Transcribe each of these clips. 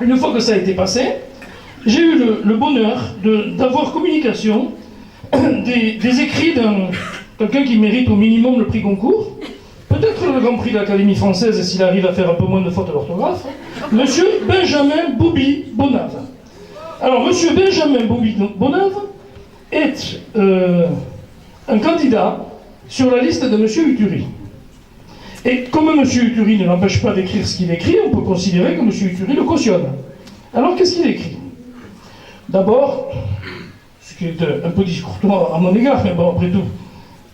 une fois que ça a été passé, j'ai eu le bonheur d'avoir communication des écrits d'un quelqu'un qui mérite au minimum le prix Goncourt, peut-être le Grand Prix de l'Académie française s'il arrive à faire un peu moins de fautes d'orthographe, Monsieur Benjamin Bobby-Bonave. Alors, Monsieur Benjamin Bobby-Bonave est un candidat sur la liste de Monsieur Uturi. Et comme Monsieur Uturi ne l'empêche pas d'écrire ce qu'il écrit, on peut considérer que Monsieur Uturi le cautionne. Alors, qu'est-ce qu'il écrit? D'abord, ce qui est un peu discourtois à mon égard, mais bon, après tout,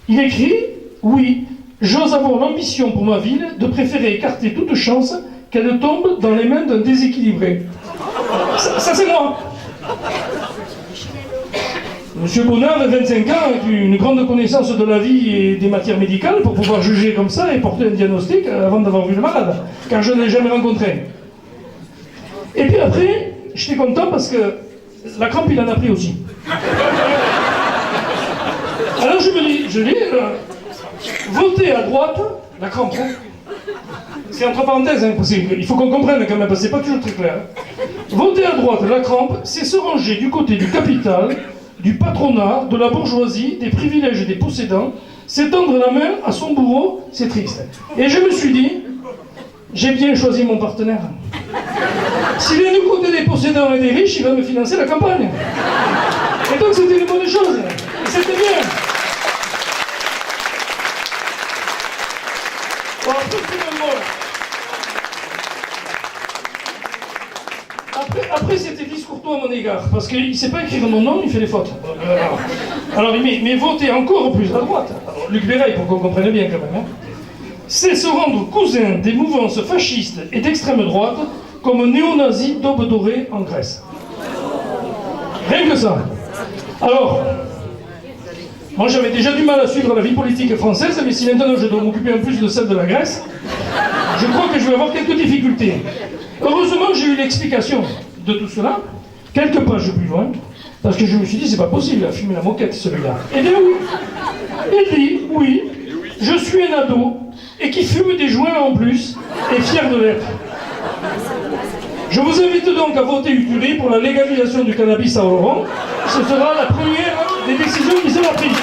il écrit « Oui, j'ose avoir l'ambition pour ma ville de préférer écarter toute chance qu'elle tombe dans les mains d'un déséquilibré. » Ça c'est moi. Monsieur Bonave, 25 ans, a une grande connaissance de la vie et des matières médicales pour pouvoir juger comme ça et porter un diagnostic avant d'avoir vu le malade, car je ne l'ai jamais rencontré. Et puis après, j'étais content parce que la crampe, il en a pris aussi. Alors je lis, voter à droite, la crampe, hein. C'est entre parenthèses, hein, parce qu'il faut qu'on comprenne quand même, parce que c'est pas toujours très clair. Voter à droite, la crampe, c'est se ranger du côté du capital, du patronat, de la bourgeoisie, des privilèges des possédants, c'est tendre la main à son bourreau, c'est triste. Et je me suis dit, j'ai bien choisi mon partenaire. S'il est du côté des possédants et des riches, il va me financer la campagne. Et donc c'était une bonne chose. Et c'était bien. Bon, après c'était discourtois à mon égard, parce qu'il ne sait pas écrire mon nom, il fait des fautes. Alors il met voter encore plus à droite. Alors, Luc Béraille, pour qu'on comprenne bien quand même. Hein. C'est se rendre cousin des mouvances fascistes et d'extrême droite comme néo-nazis d'aube dorée en Grèce. Rien que ça. Alors, moi j'avais déjà du mal à suivre la vie politique française, mais si maintenant je dois m'occuper en plus de celle de la Grèce, je crois que je vais avoir quelques difficultés. Heureusement j'ai eu l'explication de tout cela, quelques pages plus loin, parce que je me suis dit c'est pas possible, il a filmé la moquette celui-là. Eh bien oui, il dit, oui, je suis un ado, et qui fume des joints en plus, et fier de l'être. Je vous invite donc à voter Uturi pour la légalisation du cannabis à Oloron. Ce sera la première des décisions qui sera prise.